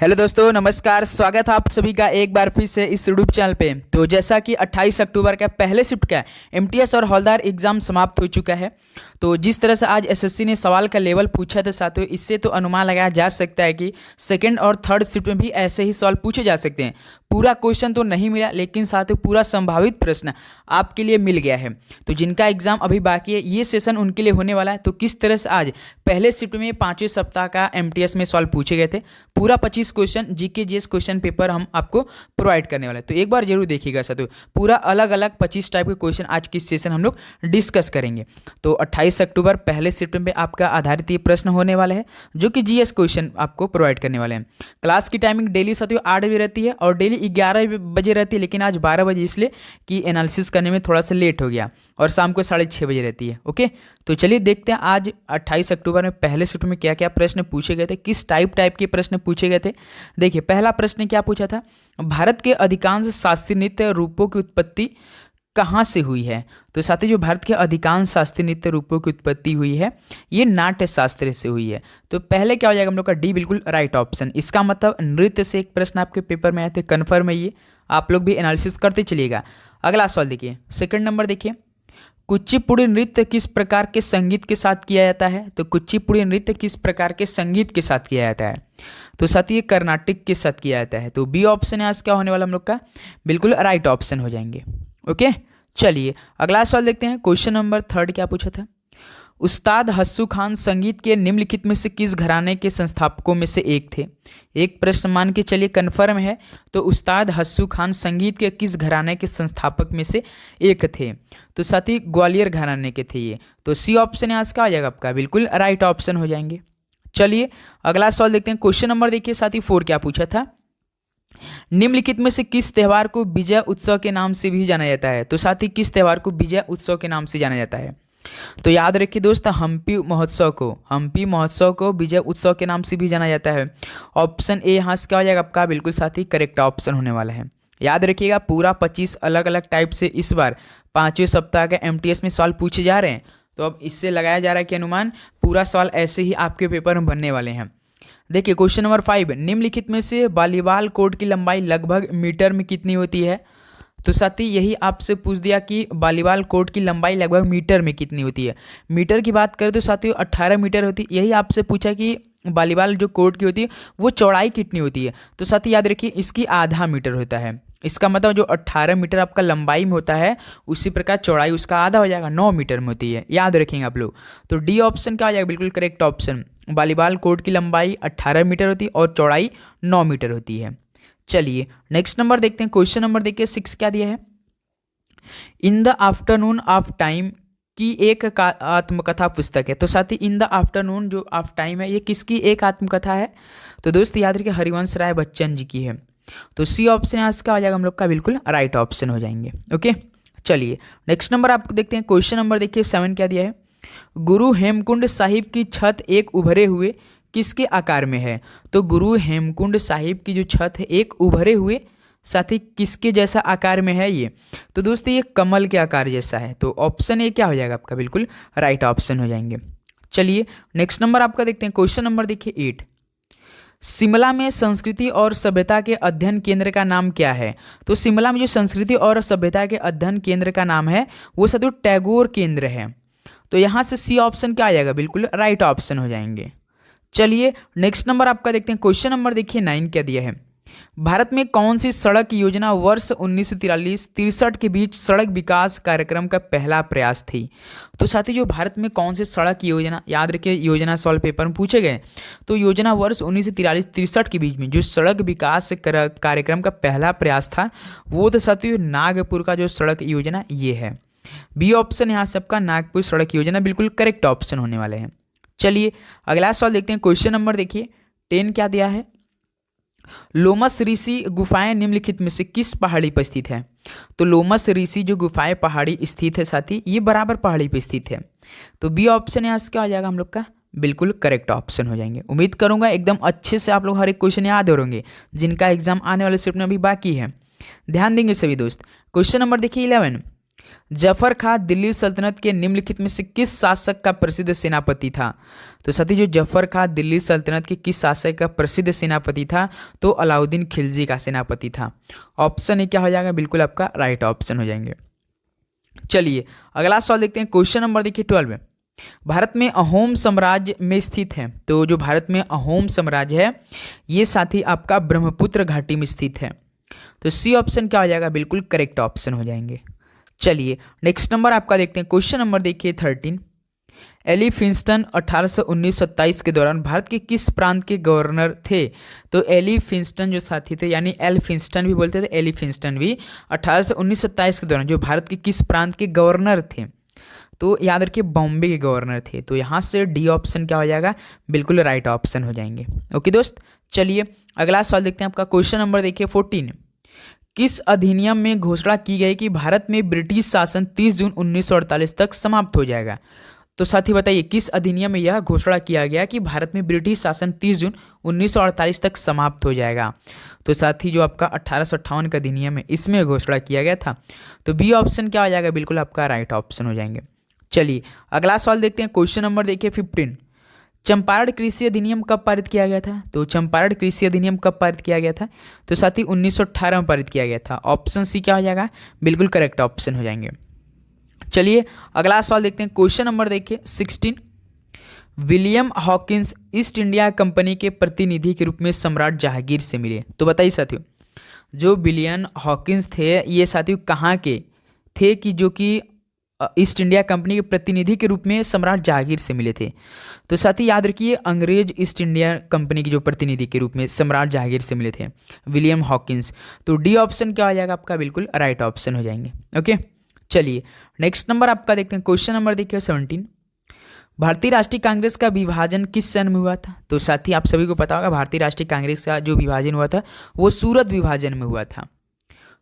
Hello दोस्तों, नमस्कार। स्वागत है आप सभी का एक बार फिर से इस यूट्यूब चैनल पे। तो जैसा कि 28 अक्टूबर का पहले शिफ्ट का एमटीएस और हवलदार एग्जाम समाप्त हो चुका है। तो जिस तरह से आज एसएससी ने सवाल का लेवल पूछा था साथियों, इससे तो अनुमान लगाया जा सकता है कि सेकंड और थर्ड शिफ्ट में भी ऐसे ही सवाल पूछे जा सकते हैं। पूरा क्वेश्चन तो नहीं मिला, लेकिन साथियों पूरा संभावित प्रश्न आपके लिए मिल गया है। तो जिनका एग्जाम अभी बाकी है, ये सेशन उनके लिए होने वाला है। तो किस तरह से आज पहले शिफ्ट में 5वें सप्ताह का एमटीएस में सवाल पूछे गए थे, पूरा 25 question GK GS question paper हम आपको प्रोवाइड करने वाले हैं। तो एक बार जरूर देखिएगा साथियों, पूरा अलग अलग 25 टाइप के क्वेश्चन आज की सेशन हम लोग डिस्कस करेंगे। तो 28 अक्टूबर पहले शिफ्ट में आपका आधारित ये प्रश्न होने वाला है, जो कि जीएस क्वेश्चन आपको प्रोवाइड करने वाले हैं। क्लास की टाइमिंग डेली साथियों 8 बजे रहती है और डेली 11 बजे रहती है, लेकिन आज 12 बजे इसलिए कि एनालिसिस करने में थोड़ा सा लेट हो गया, और शाम को 6:30 बजे रहती है। ओके, तो चलिए देखते हैं आज 28 अक्टूबर में पहले शिफ्ट में क्या क्या प्रश्न पूछे गए थे, किस टाइप के प्रश्न पूछे गए थे। देखिए पहला प्रश्न क्या पूछा था, भारत के अधिकांश शास्त्रीय नृत्य रूपों की उत्पत्ति कहाँ से हुई है। तो साथ ही जो भारत के अधिकांश शास्त्रीय नृत्य रूपों की उत्पत्ति हुई है, ये नाट्य शास्त्र से हुई है। तो पहले क्या हो जाएगा हम लोग का डी, बिल्कुल राइट ऑप्शन। इसका मतलब नृत्य से एक प्रश्न आपके पेपर में आए थे, कन्फर्म है ये, आप लोग भी एनालिसिस करते चलिएगा। अगला सवाल देखिए, सेकंड नंबर देखिए, कुचिपुड़ी नृत्य किस प्रकार के संगीत के साथ किया जाता है। तो कुचिपुड़ी नृत्य किस प्रकार के संगीत के साथ किया जाता है। तो साथ ही ये कर्नाटक के साथ किया जाता है। तो बी ऑप्शन है आज क्या होने वाला हम लोग का, बिल्कुल राइट ऑप्शन हो जाएंगे। ओके, चलिए अगला सवाल देखते हैं। क्वेश्चन नंबर थर्ड क्या पूछा था, उस्ताद हस्सू खान संगीत के निम्नलिखित में से किस घराने के संस्थापकों में से एक थे। एक प्रश्न मान के चलिए कन्फर्म है। तो उस्ताद हस्सू खान संगीत के किस घराने के संस्थापक में से एक थे। तो साथ ही ग्वालियर घराने के थे ये। तो सी ऑप्शन आज का आ जाएगा आपका, बिल्कुल राइट ऑप्शन हो जाएंगे। चलिए अगला सवाल देखते हैं। क्वेश्चन नंबर देखिए साथ ही 4 क्या पूछा था, निम्नलिखित में से किस त्योहार को विजय उत्सव के नाम से भी जाना जाता है। तो साथ ही किस त्योहार को विजय उत्सव के नाम से जाना जाता है। तो याद रखिए दोस्त, हम्पी महोत्सव को विजय उत्सव के नाम से भी जाना जाता है। ऑप्शन ए यहाँ से क्या हो जाएगा आपका, बिल्कुल साथ ही करेक्ट ऑप्शन होने वाला है। याद रखिएगा पूरा 25 अलग अलग टाइप से इस बार 5वें सप्ताह के एमटीएस में सवाल पूछे जा रहे हैं। तो अब इससे लगाया जा रहा है कि अनुमान पूरा सवाल ऐसे ही आपके पेपर में बनने वाले हैं। देखिए क्वेश्चन नंबर 5, निम्नलिखित में से वॉलीबॉल कोर्ट की लंबाई लगभग मीटर में कितनी होती है। तो साथ ही यही आपसे पूछ दिया कि वॉलीबॉल कोर्ट की लंबाई लगभग मीटर में कितनी होती है। मीटर की बात करें तो साथियों 18 मीटर होती है। यही आपसे पूछा कि वॉलीबॉल जो कोर्ट की होती है वो चौड़ाई कितनी होती है। तो साथ ही याद रखिए इसकी आधा मीटर होता है। इसका मतलब जो 18 मीटर आपका लंबाई में होता है, उसी प्रकार चौड़ाई उसका आधा हो जाएगा, 9 मीटर में होती है। याद रखेंगे आप लोग। तो डी ऑप्शन का आ जाएगा बिल्कुल करेक्ट ऑप्शन। वॉलीबॉल कोर्ट की लंबाई 18 मीटर होती है और चौड़ाई 9 मीटर होती है। चलिए नेक्स्ट नंबर देखते हैं। क्वेश्चन नंबर देखिए 6 क्या दिया है, in the afternoon of time की एक आत्मकथा पुस्तक है। तो साथ ही इन द आफ्टरनून जो ऑफ टाइम है, ये किसकी एक आत्मकथा है। तो दोस्त याद रखिए हरिवंश राय बच्चन जी की है। तो सी ऑप्शन यहाँ का हो जाएगा हम लोग का, बिल्कुल राइट ऑप्शन हो जाएंगे। ओके, चलिए नेक्स्ट नंबर आपको देखते हैं। क्वेश्चन नंबर देखिए 7 क्या दिया है, गुरु हेमकुंड साहिब की छत एक उभरे हुए किसके आकार में है। तो गुरु हेमकुंड साहिब की जो छत है एक उभरे हुए साथ ही किसके जैसा आकार में है ये। तो दोस्तों ये कमल के आकार जैसा है। तो ऑप्शन ए क्या हो जाएगा आपका, बिल्कुल राइट ऑप्शन हो जाएंगे। चलिए नेक्स्ट नंबर आपका देखते हैं। क्वेश्चन नंबर देखिए 8, शिमला में संस्कृति और सभ्यता के अध्ययन केंद्र का नाम क्या है। तो शिमला में जो संस्कृति और सभ्यता के अध्ययन केंद्र का नाम है वो साथियों टैगोर केंद्र है। तो यहाँ से सी ऑप्शन क्या आ जाएगा, बिल्कुल राइट ऑप्शन हो जाएंगे। चलिए नेक्स्ट नंबर आपका देखते हैं। क्वेश्चन नंबर देखिए 9 क्या दिया है, भारत में कौन सी सड़क योजना वर्ष 1943-63 के बीच सड़क विकास कार्यक्रम का पहला प्रयास थी। तो साथी जो भारत में कौन सी सड़क योजना, याद रखिए योजना सवाल पेपर में पूछे गए। तो योजना वर्ष 1943-63 के बीच में जो सड़क विकास कार्यक्रम का पहला प्रयास था, वो तो साथियों नागपुर का जो सड़क योजना ये है। बी ऑप्शन यहाँ सबका नागपुर सड़क योजना बिल्कुल करेक्ट ऑप्शन होने वाले हैं। चलिए अगला सवाल देखते हैं। क्वेश्चन नंबर देखिए 10 क्या दिया है, लोमस ऋषि गुफाएं निम्नलिखित में से किस पहाड़ी पर स्थित है। तो लोमस ऋषि जो गुफाएं पहाड़ी स्थित है साथी, ये बराबर पहाड़ी पर स्थित है। तो बी ऑप्शन यहाँ से क्या हो जाएगा हम लोग का, बिल्कुल करेक्ट ऑप्शन हो जाएंगे। उम्मीद करूंगा एकदम अच्छे से आप लोग हर एक क्वेश्चन याद हो होंगे, जिनका एग्जाम आने वाले शिफ्ट में अभी बाकी है। ध्यान देंगे सभी दोस्त। क्वेश्चन नंबर देखिए 11, जफर खां दिल्ली सल्तनत के निम्नलिखित में से किस शासक का प्रसिद्ध सेनापति था? तो साथी जो जफर खां दिल्ली सल्तनत के किस शासक का प्रसिद्ध सेनापति था? तो अलाउद्दीन खिलजी का सेनापति था। ऑप्शन ए क्या हो जाएगा? बिल्कुल आपका राइट ऑप्शन हो जाएंगे। चलिए अगला सवाल देखते हैं। क्वेश्चन नंबर देखिए 12 में, भारत में अहोम साम्राज्य में स्थित है। तो जो भारत में अहोम साम्राज्य है ये साथी आपका ब्रह्मपुत्र घाटी में स्थित है। तो सी ऑप्शन क्या हो जाएगा? बिल्कुल करेक्ट ऑप्शन हो जाएंगे। चलिए नेक्स्ट नंबर आपका देखते हैं। क्वेश्चन नंबर देखिए 13, एलिफिंस्टन 1819-27 के दौरान भारत के किस प्रांत के गवर्नर थे? तो एलिफिंस्टन जो साथी थे, यानी एलिफिंस्टन भी बोलते थे, एलिफिंस्टन भी 1819-27 के दौरान जो भारत के किस प्रांत के गवर्नर थे? तो याद रखिए बॉम्बे के गवर्नर थे। तो यहाँ से डी ऑप्शन क्या हो जाएगा? बिल्कुल राइट ऑप्शन हो जाएंगे। ओके दोस्त, चलिए अगला सवाल देखते हैं। आपका क्वेश्चन नंबर देखिए 14, किस अधिनियम में घोषणा की गई कि भारत में ब्रिटिश शासन 30 जून 1948 तक समाप्त हो जाएगा? तो साथी बताइए किस अधिनियम में यह घोषणा किया गया कि भारत में ब्रिटिश शासन 30 जून 1948 तक समाप्त हो जाएगा? तो साथी जो आपका 1858 का अधिनियम है इसमें घोषणा किया गया था। तो बी ऑप्शन क्या हो जाएगा? बिल्कुल आपका राइट ऑप्शन हो जाएंगे। चलिए अगला सवाल देखते हैं। क्वेश्चन नंबर देखिए 15, चंपारण कृषि अधिनियम कब पारित किया गया था? तो चंपारण कृषि अधिनियम कब पारित किया गया था? तो साथी 1918 में पारित किया गया था। ऑप्शन सी क्या हो जाएगा? बिल्कुल करेक्ट ऑप्शन हो जाएंगे। चलिए अगला सवाल देखते हैं। क्वेश्चन नंबर देखिए 16, William Hawkins east India company के प्रतिनिधि के रूप में सम्राट जहांगीर से मिले। तो बताइए साथियों जो विलियम हॉकिंस थे ये साथियों कहाँ के थे कि जो कि ईस्ट इंडिया कंपनी के प्रतिनिधि के रूप में सम्राट जहांगीर से मिले थे? तो साथ ही याद रखिए अंग्रेज ईस्ट इंडिया कंपनी के जो प्रतिनिधि के रूप में सम्राट जहांगीर से मिले थे विलियम हॉकिंस। तो डी ऑप्शन क्या हो जाएगा आपका? बिल्कुल राइट ऑप्शन हो जाएंगे। ओके चलिए नेक्स्ट नंबर आपका देखते हैं। क्वेश्चन नंबर देखिए 17, भारतीय राष्ट्रीय कांग्रेस का विभाजन किस सन में हुआ था? तो साथी आप सभी को पता होगा भारतीय राष्ट्रीय कांग्रेस का जो विभाजन हुआ था वो सूरत विभाजन में हुआ था।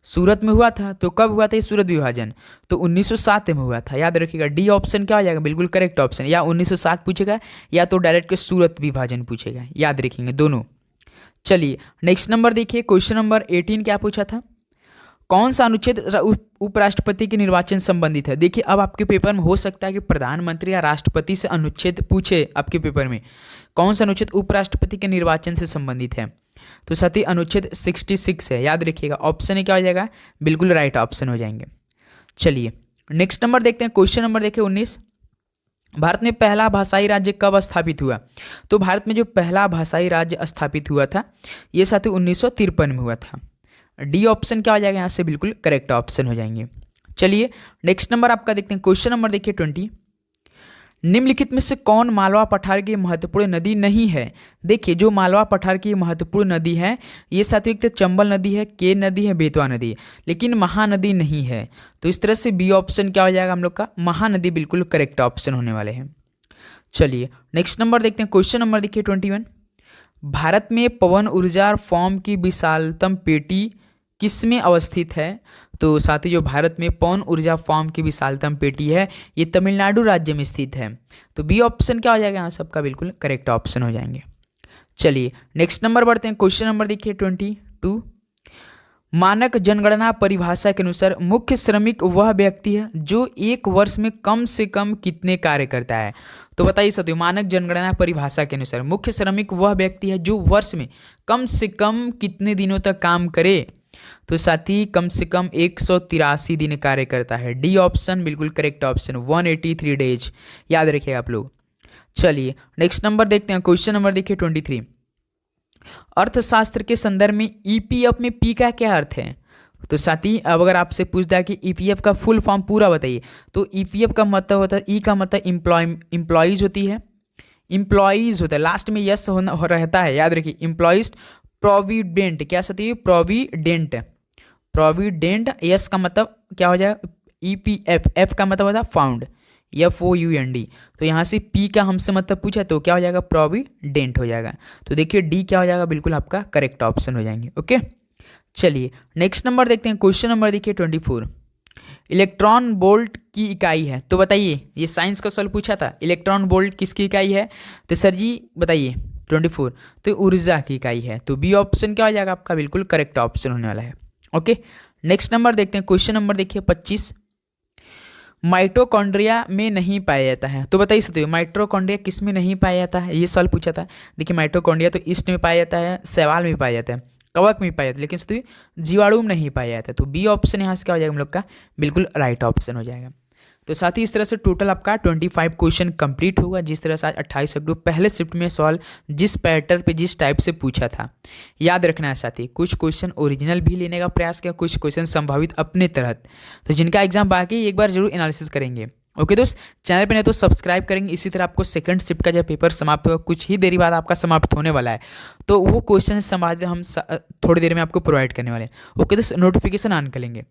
सूरत में हुआ था। तो कब हुआ था ये सूरत विभाजन? तो 1907 में हुआ था। याद रखिएगा डी ऑप्शन क्या हो जाएगा? बिल्कुल करेक्ट ऑप्शन। या 1907 पूछेगा या तो डायरेक्ट सूरत विभाजन पूछेगा, याद रखेंगे दोनों। चलिए नेक्स्ट नंबर देखिए। क्वेश्चन नंबर 18 क्या पूछा था? कौन सा अनुच्छेद उपराष्ट्रपति के निर्वाचन संबंधित है? देखिए अब आपके पेपर में हो सकता है कि प्रधानमंत्री या राष्ट्रपति से अनुच्छेद पूछे आपके पेपर में। कौन सा अनुच्छेद उपराष्ट्रपति के निर्वाचन से संबंधित है? तो साथी अनुच्छेद 66 है। याद रखिएगा ऑप्शन ए क्या हो जाएगा? बिल्कुल राइट ऑप्शन हो जाएंगे। चलिए नेक्स्ट नंबर देखते हैं। क्वेश्चन नंबर देखिए 19, भारत में पहला भाषाई राज्य कब स्थापित हुआ? तो भारत में जो पहला भाषाई राज्य स्थापित हुआ था ये साथी 1953 में हुआ था। डी ऑप्शन क्या हो जाएगा? यहाँ से बिल्कुल करेक्ट ऑप्शन हो जाएंगे। चलिए नेक्स्ट नंबर आपका देखते हैं। क्वेश्चन नंबर देखिए 20, निम्नलिखित में से कौन मालवा पठार की महत्वपूर्ण नदी नहीं है? देखिए जो मालवा पठार की महत्वपूर्ण नदी है ये साथियों एक तो चंबल नदी है, के नदी है, बेतवा नदी है, लेकिन महानदी नहीं है। तो इस तरह से बी ऑप्शन क्या हो जाएगा हम लोग का? महानदी बिल्कुल करेक्ट ऑप्शन होने वाले हैं। चलिए नेक्स्ट नंबर देखते हैं। क्वेश्चन नंबर देखिए 21, भारत में पवन ऊर्जा फॉर्म की विशालतम पेटी किसमें अवस्थित है? तो साथ ही जो भारत में पवन ऊर्जा फॉर्म की विशालतम पेटी है ये तमिलनाडु राज्य में स्थित है। तो बी ऑप्शन क्या हो जाएगा? यहाँ सबका बिल्कुल करेक्ट ऑप्शन हो जाएंगे। चलिए नेक्स्ट नंबर बढ़ते हैं। क्वेश्चन नंबर देखिए 22, मानक जनगणना परिभाषा के अनुसार मुख्य श्रमिक वह व्यक्ति है जो एक वर्ष में कम से कम कितने कार्य करता है? तो बताइए साथियों मानक जनगणना परिभाषा के अनुसार मुख्य श्रमिक वह व्यक्ति है जो वर्ष में कम से कम कितने दिनों तक काम करे? तो साथी कम से कम 183 दिन कार्य करता है। डी ऑप्शन बिल्कुल करेक्ट ऑप्शन, 183 डेज। याद रखिएगा आप लोग। चलिए नेक्स्ट नंबर देखते हैं। क्वेश्चन नंबर देखिए 23, अर्थशास्त्र के संदर्भ में ईपीएफ में पी का क्या अर्थ है? तो साथी अब अगर आपसे पूछता है कि ईपीएफ का फुल फॉर्म पूरा बताइए तो ईपीएफ का मतलब होता है ई का मतलब इम्प्लॉयज़ होती है, इम्प्लॉयज़ होता है, लास्ट में यस होना रहता है। याद रखिए इम्प्लॉयज़। प्रोविडेंट क्या साथी है? Provident, provident. यस का मतलब क्या हो जाएगा? ईपीएफ। एफ का मतलब होता है फाउंड, FOUND। तो यहाँ से पी का हमसे मतलब पूछा तो क्या हो जाएगा? प्रोविडेंट हो जाएगा। तो देखिए डी क्या हो जाएगा? बिल्कुल आपका करेक्ट ऑप्शन हो जाएंगे। ओके चलिए नेक्स्ट नंबर देखते हैं। क्वेश्चन नंबर देखिए 24, इलेक्ट्रॉन वोल्ट की इकाई है। तो बताइए ये साइंस का सवाल पूछा था, इलेक्ट्रॉन वोल्ट किसकी इकाई है? तो सर जी बताइए 24, तो ऊर्जा की इकाई है। तो बी ऑप्शन क्या हो जाएगा आपका? बिल्कुल करेक्ट ऑप्शन होने वाला है। ओके नेक्स्ट नंबर देखते हैं। क्वेश्चन नंबर देखिए 25, माइटोकॉन्ड्रिया में नहीं पाया जाता है। तो बताइए सकते हो माइटोकॉन्ड्रिया किस में नहीं पाया जाता है, ये सवाल पूछा था। देखिए माइटोकॉन्ड्रिया तो ईस्ट में पाया जाता है, शैवाल में पाया जाता है, कवक में पाया जाता है, लेकिन सकते जीवाणु में नहीं पाया जाता है। तो बी ऑप्शन यहाँ से क्या हो जाएगा हम लोग का, बिल्कुल राइट ऑप्शन हो जाएगा। तो साथ ही इस तरह से टोटल आपका 25 क्वेश्चन कंप्लीट होगा। जिस तरह से आज 28 अक्टूबर पहले शिफ्ट में सवाल जिस पैटर्न पे जिस टाइप से पूछा था, याद रखना है साथी, कुछ क्वेश्चन ओरिजिनल भी लेने का प्रयास किया, कुछ क्वेश्चन संभावित अपने तहत। तो जिनका एग्जाम बाकी एक बार जरूर एनालिसिस करेंगे। ओके दोस्त, चैनल पे नहीं तो सब्सक्राइब करेंगे। इसी तरह आपको सेकंड शिफ्ट का जब पेपर समाप्त होगा, कुछ ही देरी बाद आपका समाप्त होने वाला है, तो वो क्वेश्चन संभावित हम थोड़ी देर में आपको प्रोवाइड करने वाले हैं। ओके दोस्त, नोटिफिकेशन ऑन कर लेंगे।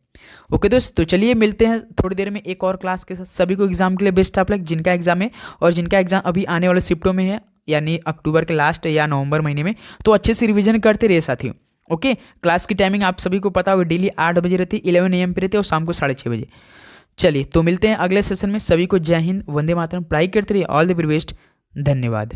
ओके दोस्त, तो चलिए मिलते हैं थोड़ी देर में एक और क्लास के साथ। सभी को एग्जाम के लिए बेस्ट ऑफ लक, जिनका एग्जाम है और जिनका एग्जाम अभी आने वाले शिफ्टों में है, यानी अक्टूबर के लास्ट या नवंबर महीने में, तो अच्छे से रिवीजन करते रहिए साथियों। ओके, क्लास की टाइमिंग आप सभी को पता होगा, डेली 8 बजे रहती है, 11 AM पे रहती है और शाम को 6:30 बजे। चलिए तो मिलते हैं अगले सेशन में। सभी को जय हिंद, वंदे मातरम, पढ़ाई करते रहिए, ऑल द वेरी बेस्ट, धन्यवाद।